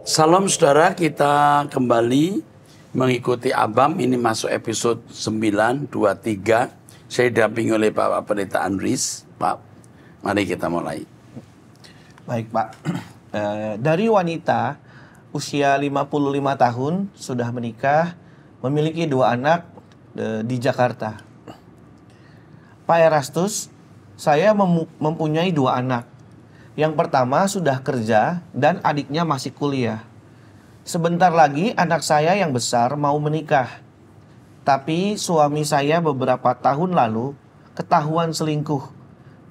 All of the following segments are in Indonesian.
Salam saudara, kita kembali mengikuti Abam. Ini masuk episode 923. Saya didampingi oleh Pak Pendeta Andris. Pak, mari kita mulai. Baik Pak, dari wanita usia 55 tahun, sudah menikah, memiliki 2 anak di Jakarta. Pak Erastus, saya mempunyai 2 anak. Yang pertama sudah kerja dan adiknya masih kuliah. Sebentar lagi anak saya yang besar mau menikah. Tapi suami saya beberapa tahun lalu ketahuan selingkuh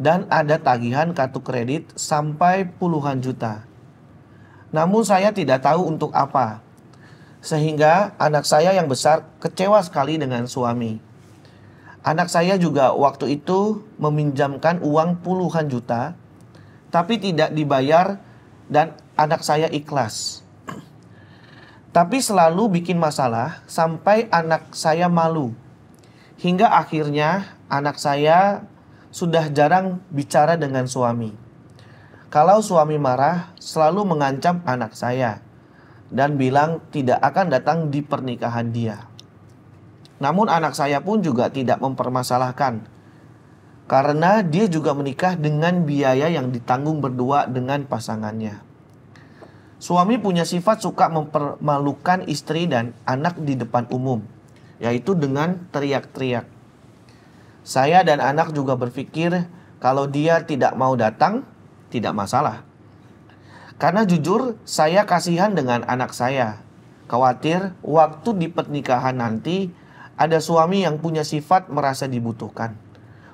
dan ada tagihan kartu kredit sampai puluhan juta. Namun saya tidak tahu untuk apa. Sehingga anak saya yang besar kecewa sekali dengan suami. Anak saya juga waktu itu meminjamkan uang puluhan juta, tapi tidak dibayar dan anak saya ikhlas. Tapi selalu bikin masalah sampai anak saya malu. Hingga akhirnya anak saya sudah jarang bicara dengan suami. Kalau suami marah, selalu mengancam anak saya dan bilang tidak akan datang di pernikahan dia. Namun anak saya pun juga tidak mempermasalahkan, karena dia juga menikah dengan biaya yang ditanggung berdua dengan pasangannya. Suami punya sifat suka mempermalukan istri dan anak di depan umum, yaitu dengan teriak-teriak. Saya dan anak juga berpikir kalau dia tidak mau datang, tidak masalah. Karena jujur, saya kasihan dengan anak saya. Khawatir waktu di pernikahan nanti ada suami yang punya sifat merasa dibutuhkan.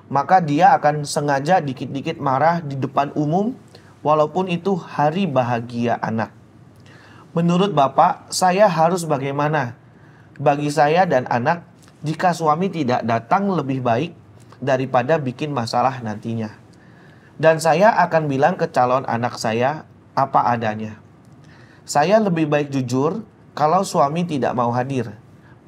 Maka dia akan sengaja dikit-dikit marah di depan umum, walaupun itu hari bahagia anak. Menurut Bapak, saya harus bagaimana? Bagi saya dan anak, jika suami tidak datang lebih baik daripada bikin masalah nantinya. Dan saya akan bilang ke calon anak saya apa adanya. Saya lebih baik jujur kalau suami tidak mau hadir.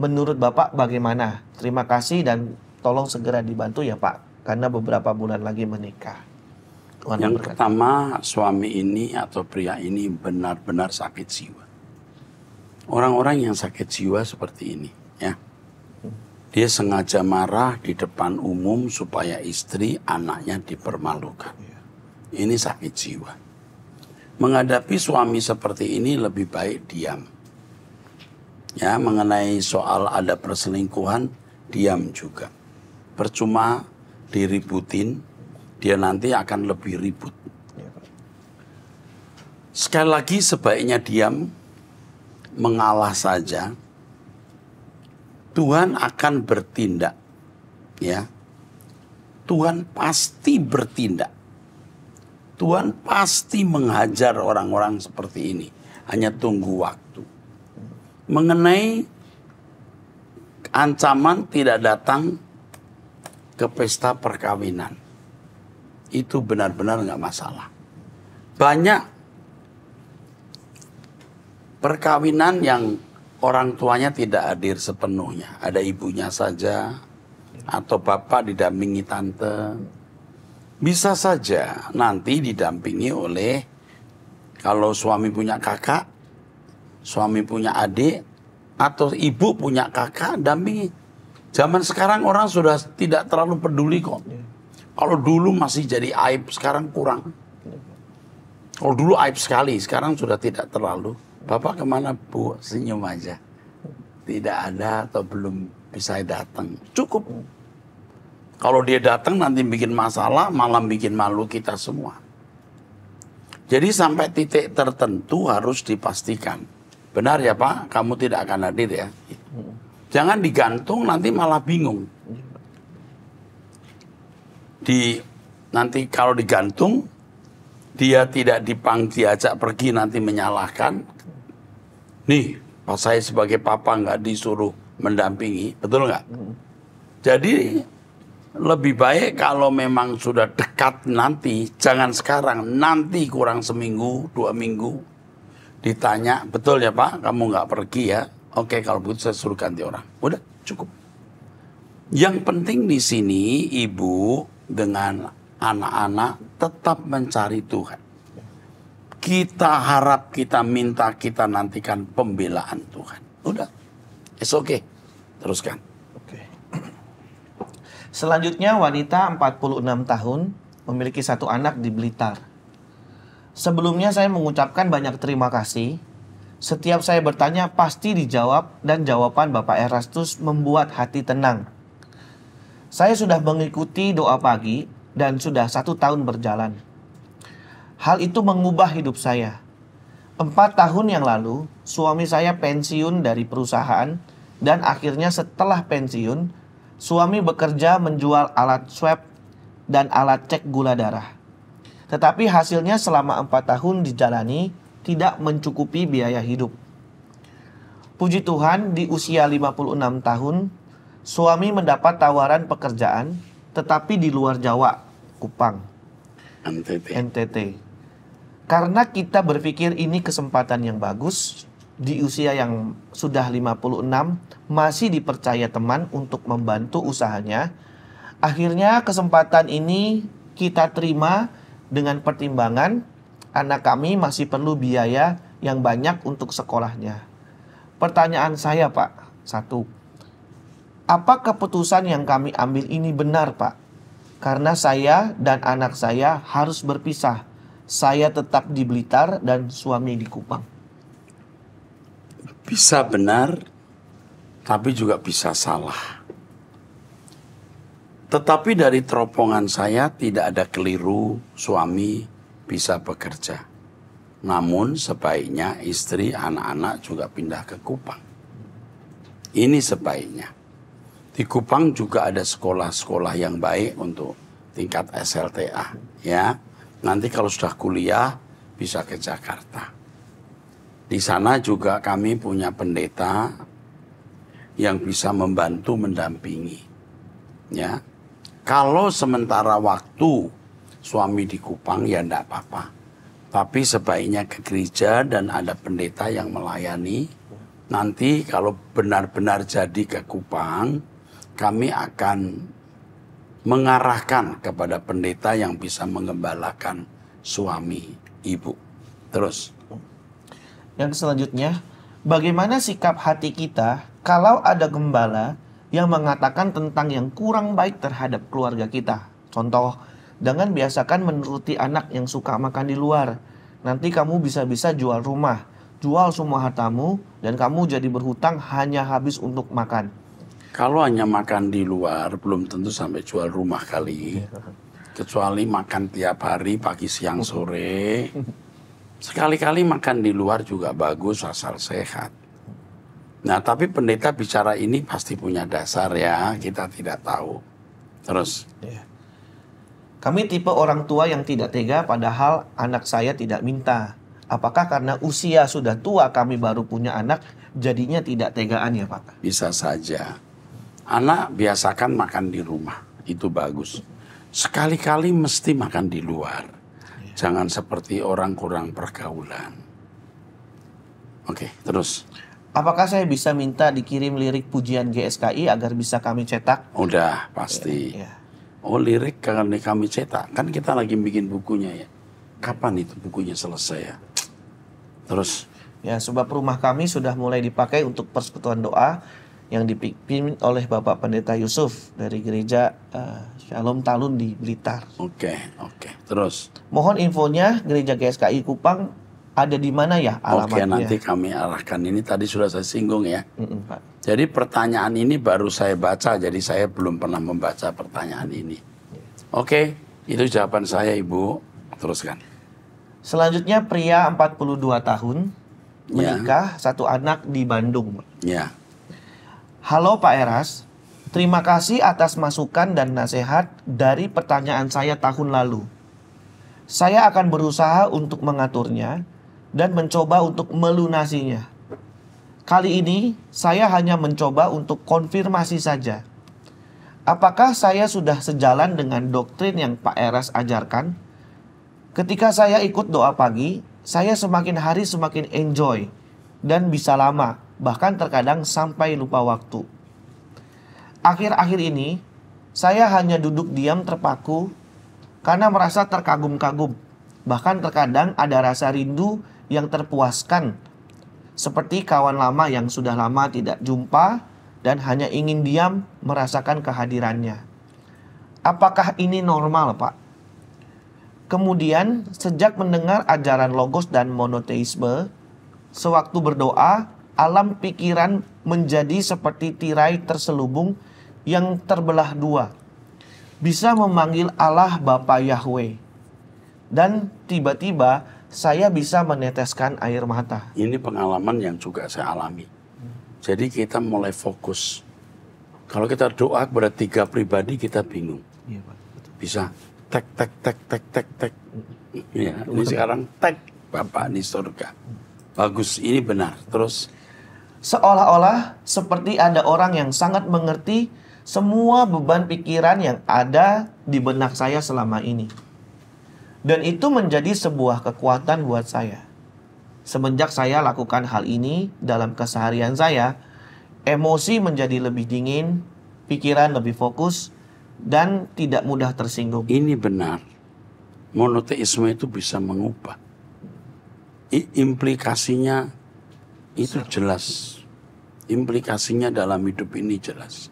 Menurut Bapak bagaimana? Terima kasih dan tolong segera dibantu ya Pak. Karena beberapa bulan lagi menikah. Yang pertama, suami ini atau pria ini benar-benar sakit jiwa. Orang-orang yang sakit jiwa seperti ini, ya. Dia sengaja marah di depan umum supaya istri, anaknya dipermalukan. Ini sakit jiwa. Menghadapi suami seperti ini lebih baik diam. Ya, mengenai soal ada perselingkuhan, diam juga. Percuma diributin, dia nanti akan lebih ribut. Sekali lagi sebaiknya diam, mengalah saja. Tuhan akan bertindak, ya. Tuhan pasti bertindak. Tuhan pasti menghajar orang-orang seperti ini. Hanya tunggu waktu. Mengenai ancaman tidak datang ke pesta perkawinan, itu benar-benar nggak masalah. Banyak perkawinan yang orang tuanya tidak hadir sepenuhnya. Ada ibunya saja, atau bapak didampingi tante. Bisa saja nanti didampingi oleh, kalau suami punya kakak, suami punya adik, atau ibu punya kakak, dampingi. Zaman sekarang orang sudah tidak terlalu peduli kok. Kalau dulu masih jadi aib, sekarang kurang. Kalau dulu aib sekali, sekarang sudah tidak terlalu. Bapak kemana Bu? Senyum aja. Tidak ada atau belum bisa datang. Cukup. Kalau dia datang nanti bikin masalah, malah bikin malu kita semua. Jadi sampai titik tertentu harus dipastikan. Benar ya Pak, kamu tidak akan hadir ya. Jangan digantung, nanti malah bingung. Nanti kalau digantung, dia tidak diajak pergi, nanti menyalahkan. Nih, pas saya sebagai papa nggak disuruh mendampingi, betul nggak? Jadi lebih baik kalau memang sudah dekat nanti, jangan sekarang, nanti kurang seminggu, 2 minggu, ditanya, betul ya Pak, kamu nggak pergi ya? Oke, kalau begitu saya suruh ganti orang. Udah, cukup. Yang penting di sini ibu dengan anak-anak tetap mencari Tuhan. kita harap, kita minta, kita nantikan pembelaan Tuhan. Udah, it's okay. Teruskan. Oke. Selanjutnya wanita 46 tahun memiliki satu anak di Blitar. Sebelumnya saya mengucapkan banyak terima kasih. Setiap saya bertanya pasti dijawab dan jawaban Bapak Erastus membuat hati tenang. Saya sudah mengikuti doa pagi dan sudah 1 tahun berjalan. Hal itu mengubah hidup saya. 4 tahun yang lalu, suami saya pensiun dari perusahaan dan akhirnya setelah pensiun, suami bekerja menjual alat swab dan alat cek gula darah. Tetapi hasilnya selama 4 tahun dijalani tidak mencukupi biaya hidup. Puji Tuhan, di usia 56 tahun, suami mendapat tawaran pekerjaan tetapi di luar Jawa, Kupang, NTT. Karena kita berpikir ini kesempatan yang bagus, di usia yang sudah 56 masih dipercaya teman untuk membantu usahanya. Akhirnya kesempatan ini kita terima dengan pertimbangan anak kami masih perlu biaya yang banyak untuk sekolahnya. Pertanyaan saya, Pak, 1. Apa keputusan yang kami ambil ini benar, Pak? Karena saya dan anak saya harus berpisah. Saya tetap di Blitar dan suami di Kupang. Bisa benar, tapi juga bisa salah. Tetapi dari teropongan saya tidak ada keliru suami bisa bekerja. Namun sebaiknya istri, anak-anak juga pindah ke Kupang. Ini sebaiknya. Di Kupang juga ada sekolah-sekolah yang baik untuk tingkat SLTA. Ya, nanti kalau sudah kuliah bisa ke Jakarta. Di sana juga kami punya pendeta yang bisa membantu mendampingi. Ya, kalau sementara waktu suami di Kupang ya enggak apa-apa. Tapi sebaiknya ke gereja dan ada pendeta yang melayani. Nanti kalau benar-benar jadi ke Kupang, kami akan mengarahkan kepada pendeta yang bisa mengembalakan suami ibu. Terus. Yang selanjutnya, bagaimana sikap hati kita kalau ada gembala yang mengatakan tentang yang kurang baik terhadap keluarga kita? Contoh, jangan biasakan menuruti anak yang suka makan di luar. Nanti kamu bisa-bisa jual rumah, jual semua hartamu, dan kamu jadi berhutang hanya habis untuk makan. Kalau hanya makan di luar, belum tentu sampai jual rumah kali. Kecuali makan tiap hari, pagi, siang, sore. Sekali-kali makan di luar juga bagus, asal sehat. Nah, tapi pendeta bicara ini pasti punya dasar ya, kita tidak tahu. Terus. Kami tipe orang tua yang tidak tega padahal anak saya tidak minta. Apakah karena usia sudah tua kami baru punya anak, jadinya tidak tegaan ya Pak? Bisa saja. Anak biasakan makan di rumah, itu bagus. Sekali-kali mesti makan di luar. Jangan seperti orang kurang pergaulan. Oke, terus. Apakah saya bisa minta dikirim lirik pujian GSKI agar bisa kami cetak? Udah, pasti. Oh, lirik kami cetak. Kan kita lagi bikin bukunya ya. Kapan itu bukunya selesai ya? Terus. Ya, sebab rumah kami sudah mulai dipakai untuk persekutuan doa yang dipimpin oleh Bapak Pendeta Yusuf dari gereja Shalom Talun di Blitar. Oke. Terus. Mohon infonya gereja GSKI Kupang ada di mana ya alamatnya? Oke, nanti kami arahkan. Ini tadi sudah saya singgung ya. Pak. Jadi pertanyaan ini baru saya baca, jadi saya belum pernah membaca pertanyaan ini. Oke, itu jawaban saya Ibu. Teruskan. Selanjutnya pria 42 tahun menikah, satu anak di Bandung. Ya. Halo Pak Eras, terima kasih atas masukan dan nasihat dari pertanyaan saya tahun lalu. Saya akan berusaha untuk mengaturnya dan mencoba untuk melunasinya. Kali ini saya hanya mencoba untuk konfirmasi saja. Apakah saya sudah sejalan dengan doktrin yang Pak Eras ajarkan? Ketika saya ikut doa pagi, saya semakin hari semakin enjoy dan bisa lama, bahkan terkadang sampai lupa waktu. Akhir-akhir ini, saya hanya duduk diam terpaku karena merasa terkagum-kagum. Bahkan terkadang ada rasa rindu yang terpuaskan, seperti kawan lama yang sudah lama tidak jumpa dan hanya ingin diam merasakan kehadirannya. Apakah ini normal, Pak? Kemudian, sejak mendengar ajaran logos dan monoteisme, sewaktu berdoa, alam pikiran menjadi seperti tirai terselubung yang terbelah dua. Bisa memanggil Allah Bapa Yahweh. Dan tiba-tiba saya bisa meneteskan air mata. Ini pengalaman yang juga saya alami. Jadi kita mulai fokus. Kalau kita doa kepada 3 pribadi kita bingung. Iya, Pak. Betul. Bisa tek tek tek tek tek tek. Ya, ini sekarang tek Bapak di surga. Bagus, ini benar. Terus Seolah-olah seperti ada orang yang sangat mengerti semua beban pikiran yang ada di benak saya selama ini. Dan itu menjadi sebuah kekuatan buat saya. Semenjak saya lakukan hal ini dalam keseharian saya, emosi menjadi lebih dingin, pikiran lebih fokus, dan tidak mudah tersinggung. ini benar. Monoteisme itu bisa mengubah. Implikasinya itu jelas. Implikasinya dalam hidup ini jelas.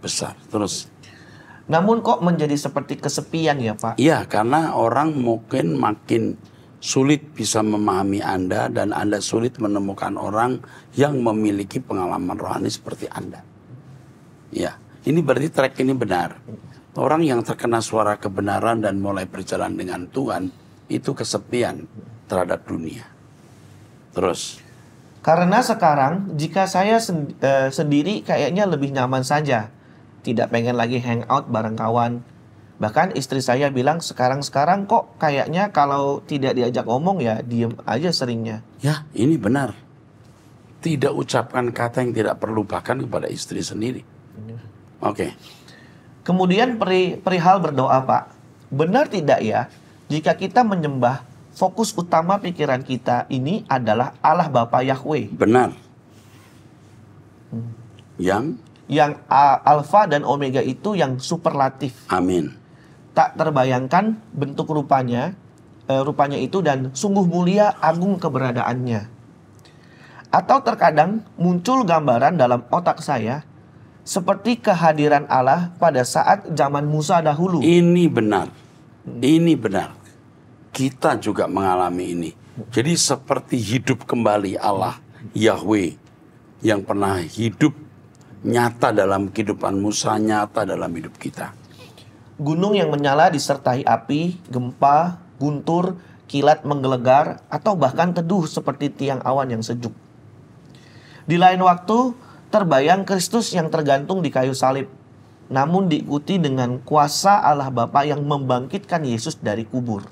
Besar. Terus. Namun kok menjadi seperti kesepian ya, Pak? Iya, karena orang mungkin makin sulit bisa memahami Anda dan Anda sulit menemukan orang yang memiliki pengalaman rohani seperti Anda. Ya, ini berarti track ini benar. Orang yang terkena suara kebenaran dan mulai berjalan dengan Tuhan itu kesepian terhadap dunia. Terus. Karena sekarang jika saya sendiri kayaknya lebih nyaman saja. Tidak pengen lagi hangout bareng kawan. Bahkan istri saya bilang sekarang kok kayaknya kalau tidak diajak ngomong ya diem aja seringnya. Ya, ini benar. Tidak ucapkan kata yang tidak perlu bahkan kepada istri sendiri. Oke. Kemudian perihal berdoa, Pak. Benar tidak ya jika kita menyembah, fokus utama pikiran kita ini adalah Allah Bapa Yahweh. Benar. Yang Alfa dan Omega itu yang superlatif. amin. Tak terbayangkan bentuk rupanya itu dan sungguh mulia agung keberadaannya. Atau terkadang muncul gambaran dalam otak saya seperti kehadiran Allah pada saat zaman Musa dahulu. Ini benar. Ini benar. Kita juga mengalami ini. Jadi seperti hidup kembali Allah Yahweh yang pernah hidup nyata dalam kehidupan Musa, nyata dalam hidup kita. Gunung yang menyala disertai api, gempa, guntur, kilat menggelegar, atau bahkan teduh seperti tiang awan yang sejuk. Di lain waktu, terbayang Kristus yang tergantung di kayu salib, namun diikuti dengan kuasa Allah Bapa yang membangkitkan Yesus dari kubur.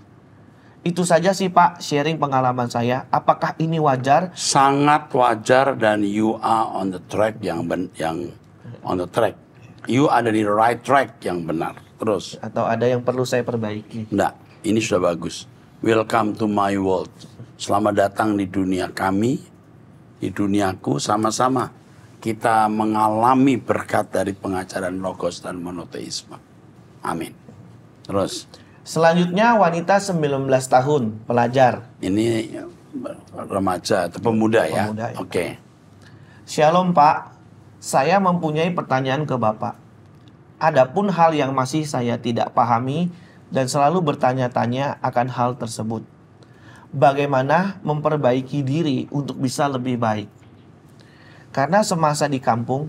Itu saja sih Pak, sharing pengalaman saya. Apakah ini wajar? Sangat wajar dan you are on the track yang on the track. You ada di right track yang benar. Terus. Atau ada yang perlu saya perbaiki? Enggak, ini sudah bagus. Welcome to my world. Selamat datang di dunia kami, di duniaku sama-sama. Kita mengalami berkat dari pengajaran logos dan monoteisme. Amin. Terus. Selanjutnya wanita 19 tahun, pelajar. Ini remaja atau pemuda ya? Pemuda, ya. Oke. Shalom Pak, saya mempunyai pertanyaan ke Bapak. Adapun hal yang masih saya tidak pahami dan selalu bertanya-tanya akan hal tersebut. Bagaimana memperbaiki diri untuk bisa lebih baik? Karena semasa di kampung,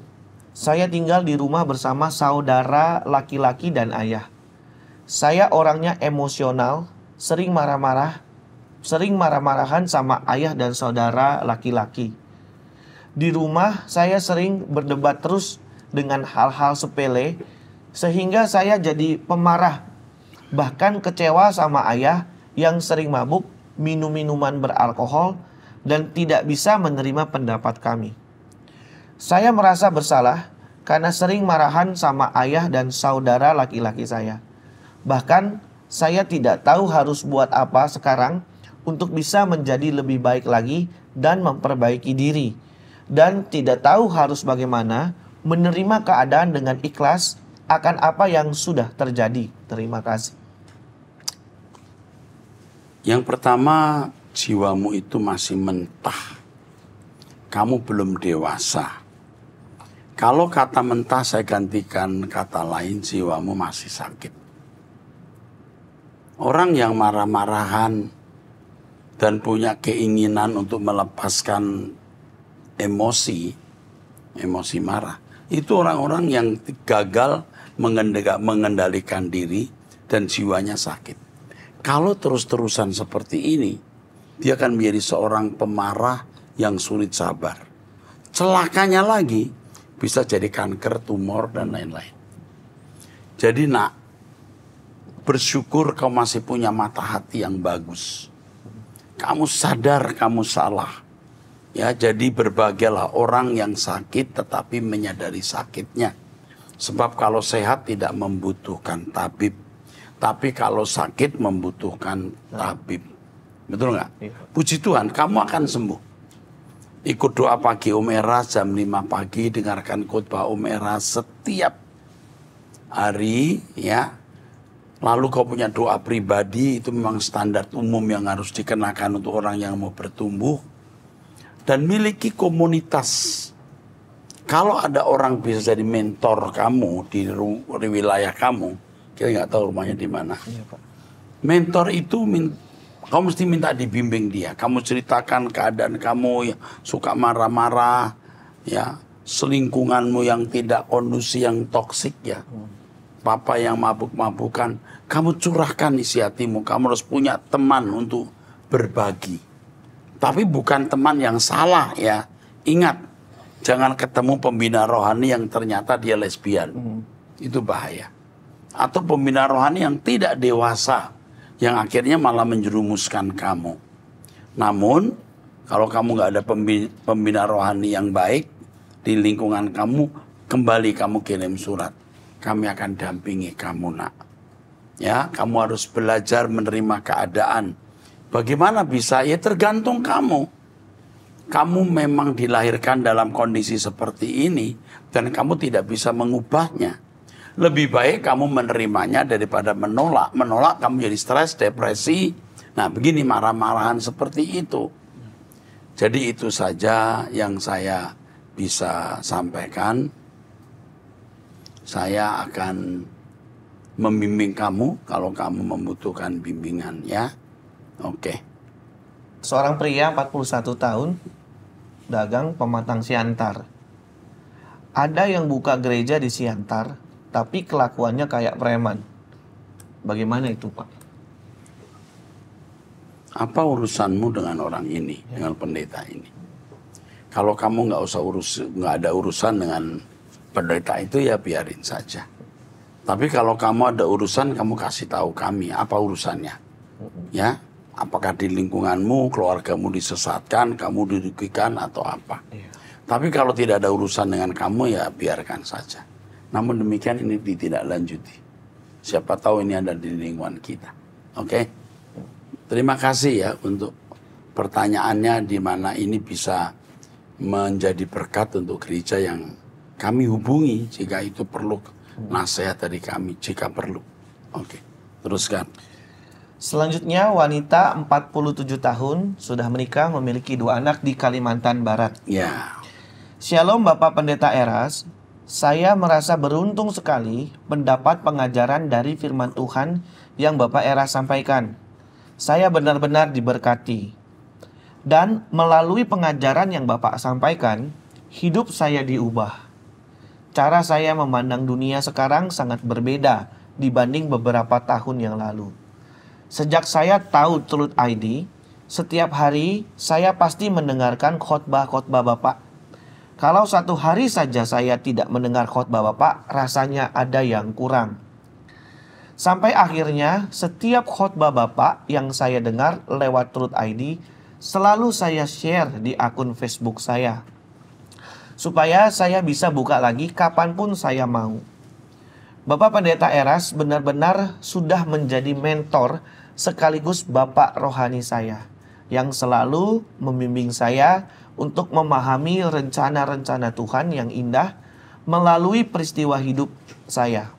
saya tinggal di rumah bersama saudara laki-laki dan ayah. Saya orangnya emosional, sering marah-marahan sama ayah dan saudara laki-laki. Di rumah saya sering berdebat terus dengan hal-hal sepele, sehingga saya jadi pemarah. Bahkan kecewa sama ayah yang sering mabuk, minum minuman beralkohol, dan tidak bisa menerima pendapat kami. Saya merasa bersalah karena sering marahan sama ayah dan saudara laki-laki saya. Bahkan saya tidak tahu harus buat apa sekarang untuk bisa menjadi lebih baik lagi dan memperbaiki diri. Dan tidak tahu harus bagaimana menerima keadaan dengan ikhlas akan apa yang sudah terjadi. Terima kasih. Yang pertama, jiwamu itu masih mentah. Kamu belum dewasa. Kalau kata mentah saya gantikan kata lain, jiwamu masih sakit. Orang yang marah-marahan dan punya keinginan untuk melepaskan emosi marah, itu orang-orang yang gagal mengendalikan diri dan jiwanya sakit. Kalau terus-terusan seperti ini, dia akan menjadi seorang pemarah yang sulit sabar. Celakanya lagi, bisa jadi kanker, tumor, dan lain-lain. Jadi nak, bersyukur kau masih punya mata hati yang bagus. Kamu sadar kamu salah. Ya, jadi berbahagialah orang yang sakit tetapi menyadari sakitnya. Sebab kalau sehat tidak membutuhkan tabib. Tapi kalau sakit membutuhkan tabib. Betul nggak? Puji Tuhan, kamu akan sembuh. Ikut doa pagi Om Eras jam 5 pagi, dengarkan khotbah Om Eras setiap hari, ya. Lalu kau punya doa pribadi, itu memang standar umum yang harus dikenakan untuk orang yang mau bertumbuh. Dan miliki komunitas. Kalau ada orang bisa jadi mentor kamu di wilayah kamu, kita nggak tahu rumahnya di mana. Iya, Pak. Mentor itu kamu mesti minta dibimbing dia. Kamu ceritakan keadaan kamu yang suka marah-marah, ya, selingkunganmu yang tidak kondusif, yang toksik, ya. Papa yang mabuk-mabukan, kamu curahkan isi hatimu. Kamu harus punya teman untuk berbagi. Tapi bukan teman yang salah, ya. Ingat, jangan ketemu pembina rohani yang ternyata dia lesbian. Itu bahaya. Atau pembina rohani yang tidak dewasa, yang akhirnya malah menjerumuskan kamu. Namun, kalau kamu nggak ada pembina rohani yang baik di lingkungan kamu, kembali kamu kirim surat. Kami akan dampingi kamu, nak. Ya, kamu harus belajar menerima keadaan. Bagaimana bisa? Ya tergantung kamu. Kamu memang dilahirkan dalam kondisi seperti ini dan kamu tidak bisa mengubahnya. Lebih baik kamu menerimanya daripada menolak. Menolak kamu jadi stres, depresi. Nah, begini marah-marahan seperti itu. Jadi itu saja yang saya bisa sampaikan. Saya akan membimbing kamu kalau kamu membutuhkan bimbingan, ya. Oke. Seorang pria 41 tahun, dagang pematang Siantar. Ada yang buka gereja di Siantar, tapi kelakuannya kayak preman. Bagaimana itu, Pak? Apa urusanmu dengan orang ini, dengan pendeta ini? Kalau kamu nggak ada urusan dengan pendeta itu, ya biarin saja. Tapi kalau kamu ada urusan, kamu kasih tahu kami apa urusannya, ya. Apakah di lingkunganmu, keluargamu disesatkan, kamu dirugikan atau apa? Tapi kalau tidak ada urusan dengan kamu, ya biarkan saja. Namun demikian ini ditindaklanjuti. Siapa tahu ini ada di lingkungan kita. Oke? Terima kasih ya untuk pertanyaannya, di mana ini bisa menjadi berkat untuk gereja yang kami hubungi jika itu perlu nasihat dari kami jika perlu. Oke, teruskan. Selanjutnya, wanita 47 tahun, sudah menikah, memiliki 2 anak di Kalimantan Barat. Ya. Shalom Bapak Pendeta Eras. Saya merasa beruntung sekali mendapat pengajaran dari firman Tuhan yang Bapak Eras sampaikan. Saya benar-benar diberkati. Dan melalui pengajaran yang Bapak sampaikan, hidup saya diubah. Cara saya memandang dunia sekarang sangat berbeda dibanding beberapa tahun yang lalu. Sejak saya tahu Truth ID, setiap hari saya pasti mendengarkan khotbah-khotbah Bapak. Kalau satu hari saja saya tidak mendengar khotbah Bapak, rasanya ada yang kurang. Sampai akhirnya setiap khotbah Bapak yang saya dengar lewat Truth ID, selalu saya share di akun Facebook saya. Supaya saya bisa buka lagi kapanpun saya mau. Bapak Pendeta Eras benar-benar sudah menjadi mentor sekaligus Bapak rohani saya, yang selalu membimbing saya untuk memahami rencana-rencana Tuhan yang indah melalui peristiwa hidup saya.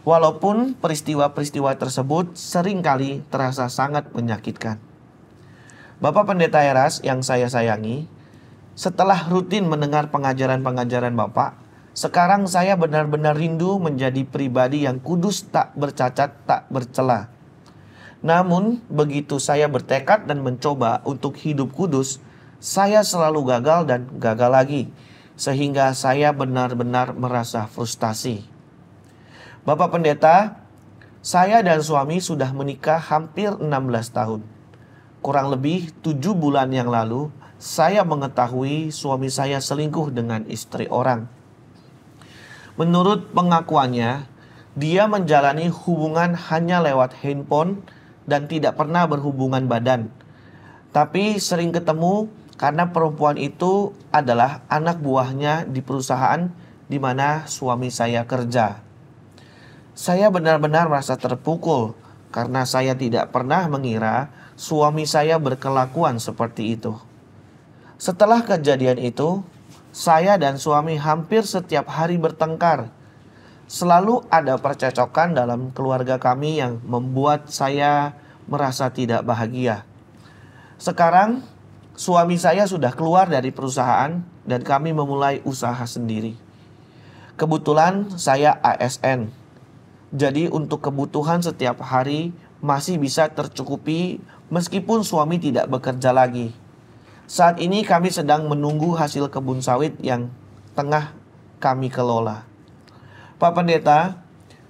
walaupun peristiwa-peristiwa tersebut seringkali terasa sangat menyakitkan. Bapak Pendeta Eras yang saya sayangi, setelah rutin mendengar pengajaran-pengajaran Bapak, sekarang saya benar-benar rindu menjadi pribadi yang kudus, tak bercacat, tak bercela. Namun, begitu saya bertekad dan mencoba untuk hidup kudus, saya selalu gagal dan gagal lagi, sehingga saya benar-benar merasa frustasi. Bapak Pendeta, saya dan suami sudah menikah hampir 16 tahun. Kurang lebih 7 bulan yang lalu, saya mengetahui suami saya selingkuh dengan istri orang. Menurut pengakuannya, dia menjalani hubungan hanya lewat handphone dan tidak pernah berhubungan badan. Tapi sering ketemu karena perempuan itu adalah anak buahnya di perusahaan di mana suami saya kerja. Saya benar-benar merasa terpukul karena saya tidak pernah mengira suami saya berkelakuan seperti itu. Setelah kejadian itu, saya dan suami hampir setiap hari bertengkar. Selalu ada percecokan dalam keluarga kami yang membuat saya merasa tidak bahagia. Sekarang, suami saya sudah keluar dari perusahaan dan kami memulai usaha sendiri. Kebetulan saya ASN. Jadi untuk kebutuhan setiap hari masih bisa tercukupi meskipun suami tidak bekerja lagi. Saat ini kami sedang menunggu hasil kebun sawit yang tengah kami kelola. Pak Pendeta,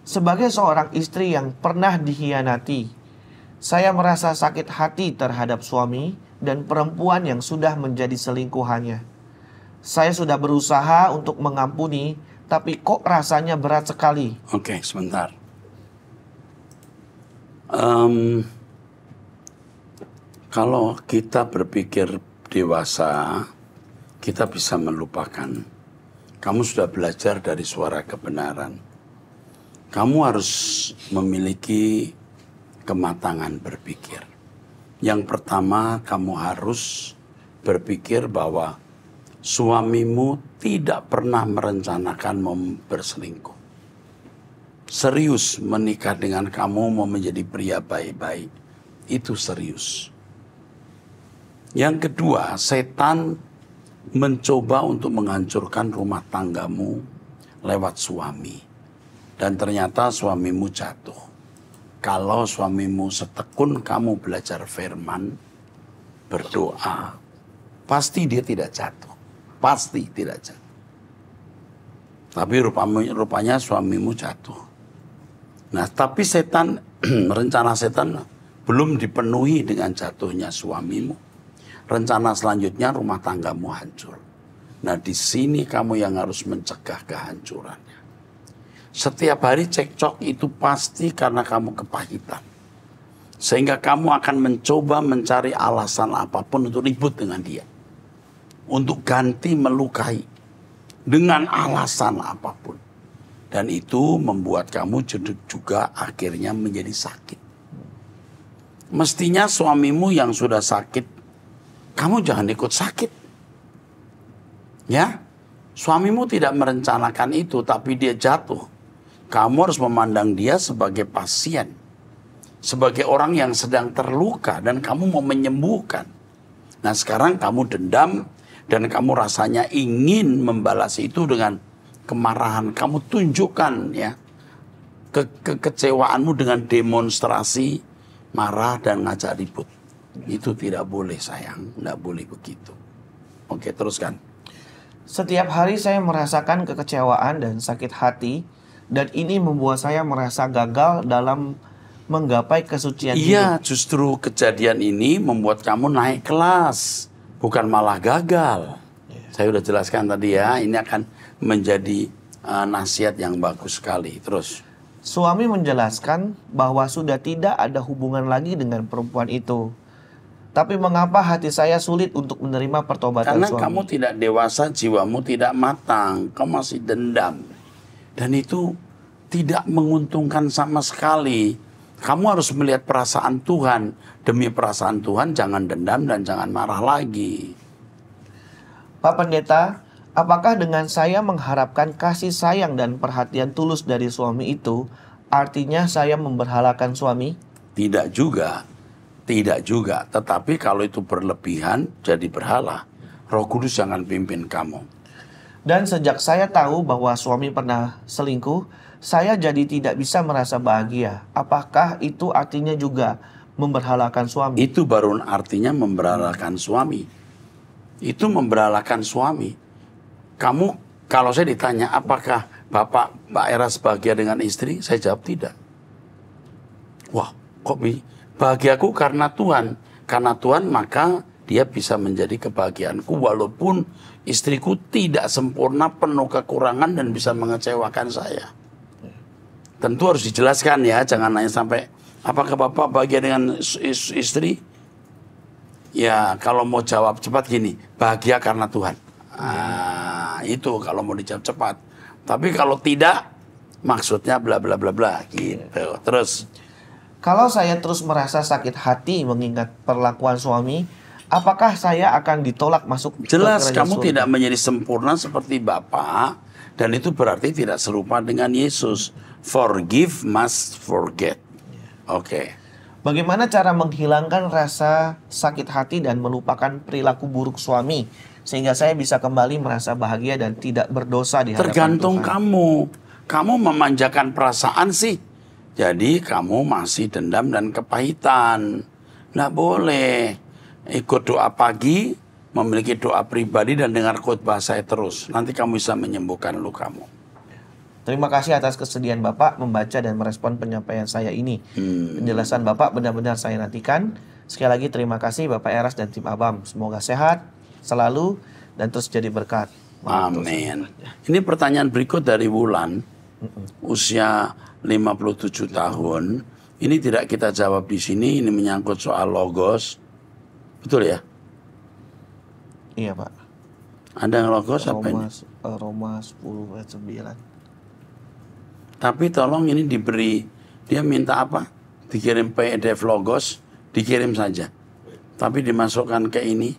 sebagai seorang istri yang pernah dikhianati, saya merasa sakit hati terhadap suami dan perempuan yang sudah menjadi selingkuhannya. Saya sudah berusaha untuk mengampuni, tapi kok rasanya berat sekali. Oke, sebentar. Kalau kita berpikir dewasa, kita bisa melupakan. Kamu sudah belajar dari suara kebenaran. Kamu harus memiliki kematangan berpikir. Yang pertama, kamu harus berpikir bahwa suamimu tidak pernah merencanakan mau berselingkuh. Serius menikah dengan kamu mau menjadi pria baik-baik. Itu serius. Yang kedua, setan mencoba untuk menghancurkan rumah tanggamu lewat suami. Dan ternyata suamimu jatuh. Kalau suamimu setekun kamu belajar firman, berdoa, pasti dia tidak jatuh. Pasti tidak jatuh. Tapi rupanya suamimu jatuh. Nah, tapi setan, rencana setan belum dipenuhi dengan jatuhnya suamimu. Rencana selanjutnya rumah tanggamu hancur. Nah, di sini kamu yang harus mencegah kehancurannya. Setiap hari cekcok itu pasti karena kamu kepahitan. Sehingga kamu akan mencoba mencari alasan apapun untuk ribut dengan dia. Untuk ganti melukai. Dengan alasan apapun. Dan itu membuat kamu juga akhirnya menjadi sakit. Mestinya suamimu yang sudah sakit, kamu jangan ikut sakit. Ya, suamimu tidak merencanakan itu, tapi dia jatuh. Kamu harus memandang dia sebagai pasien. Sebagai orang yang sedang terluka dan kamu mau menyembuhkan. Nah, sekarang kamu dendam dan kamu rasanya ingin membalas itu dengan kemarahan. Kamu tunjukkan ya kekecewaanmu dengan demonstrasi marah dan ngajak ribut. Itu tidak boleh sayang, tidak boleh begitu. Oke, teruskan. Setiap hari saya merasakan kekecewaan dan sakit hati, dan ini membuat saya merasa gagal dalam menggapai kesucian hidup. Iya, justru kejadian ini membuat kamu naik kelas, bukan malah gagal. Saya sudah jelaskan tadi ya, ini akan menjadi nasihat yang bagus sekali. Terus. Suami menjelaskan bahwa sudah tidak ada hubungan lagi dengan perempuan itu. Tapi mengapa hati saya sulit untuk menerima pertobatan Karena suami? Karena kamu tidak dewasa, jiwamu tidak matang, kamu masih dendam. Dan itu tidak menguntungkan sama sekali. Kamu harus melihat perasaan Tuhan. Demi perasaan Tuhan jangan dendam dan jangan marah lagi. Pak Pendeta, apakah dengan saya mengharapkan kasih sayang dan perhatian tulus dari suami itu artinya saya memberhalakan suami? Tidak juga. Tidak juga. Tetapi kalau itu berlebihan jadi berhala. Roh Kudus jangan pimpin kamu. Dan sejak saya tahu bahwa suami pernah selingkuh, saya jadi tidak bisa merasa bahagia. Apakah itu artinya juga memberhalakan suami? Itu baru artinya memberhalakan suami. Itu memberhalakan suami. Kamu, kalau saya ditanya, apakah Mbak Eras bahagia dengan istri? Saya jawab tidak. Wah, kok bahagiaku karena Tuhan. Karena Tuhan maka dia bisa menjadi kebahagiaanku. Walaupun istriku tidak sempurna, penuh kekurangan dan bisa mengecewakan saya. Tentu harus dijelaskan ya, jangan hanya sampai, apakah Bapak bahagia dengan istri? Ya, kalau mau jawab cepat gini, bahagia karena Tuhan. Itu kalau mau dijawab cepat. Tapi kalau tidak, maksudnya bla bla bla bla gitu. Terus, kalau saya terus merasa sakit hati mengingat perlakuan suami, apakah saya akan ditolak masuk jelas ke kerajaan kamu surga? tidak menjadi sempurna seperti Bapa, dan itu berarti tidak serupa dengan Yesus. Forgive must forget. Oke. Bagaimana cara menghilangkan rasa sakit hati dan melupakan perilaku buruk suami sehingga saya bisa kembali merasa bahagia dan tidak berdosa di hadapan Tergantung Tuhan? kamu. Kamu memanjakan perasaan sih. Jadi kamu masih dendam dan kepahitan. Nggak boleh. Ikut doa pagi, memiliki doa pribadi dan dengar khotbah saya terus. Nanti kamu bisa menyembuhkan lukamu. Terima kasih atas kesediaan Bapak membaca dan merespon penyampaian saya ini. Penjelasan Bapak benar-benar saya nantikan. Sekali lagi terima kasih Bapak Eras dan tim Abam. Semoga sehat selalu dan terus jadi berkat. Amin. Ini pertanyaan berikut dari Wulan. Usia 57 tahun. Ini tidak kita jawab di sini. Ini menyangkut soal logos. Betul ya? Iya Pak. Ada yang logos apa ini? Roma 10 ayat 9. Tapi tolong ini diberi, dia minta apa? Dikirim PDF logos, dikirim saja. Tapi dimasukkan ke ini,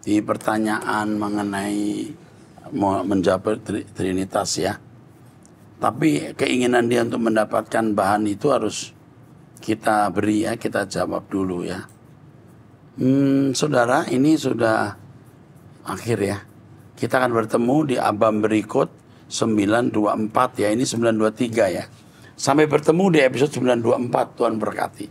di pertanyaan mengenai menjawab Trinitas ya. Tapi keinginan dia untuk mendapatkan bahan itu harus kita beri ya, kita jawab dulu ya. Saudara, ini sudah akhir ya. Kita akan bertemu di Abam berikut 924 ya, ini 923 ya. Sampai bertemu di episode 924, Tuhan berkati.